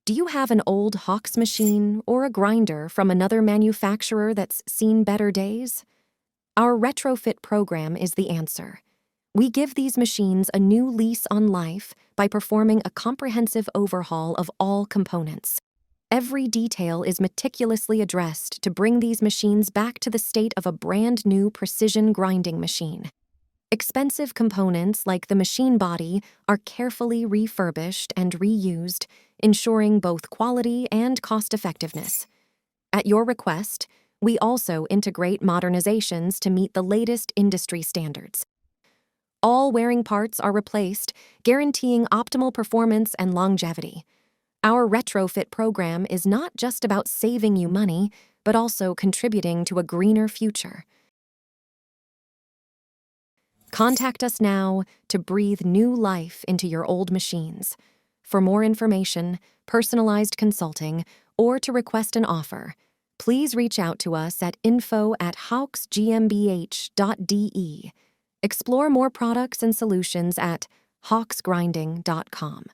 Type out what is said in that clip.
Do you have an old HAUX machine or a grinder from another manufacturer that's seen better days? Our retrofit program is the answer. We give these machines a new lease on life by performing a comprehensive overhaul of all components. Every detail is meticulously addressed to bring these machines back to the state of a brand new precision grinding machine. Expensive components like the machine body are carefully refurbished and reused, ensuring both quality and cost-effectiveness. At your request, we also integrate modernizations to meet the latest industry standards. All wearing parts are replaced, guaranteeing optimal performance and longevity. Our retrofit program is not just about saving you money, but also contributing to a greener future. Contact us now to breathe new life into your old machines. For more information, personalized consulting, or to request an offer, please reach out to us at info@hauxgmbh.de. Explore more products and solutions at hauxgrinding.com.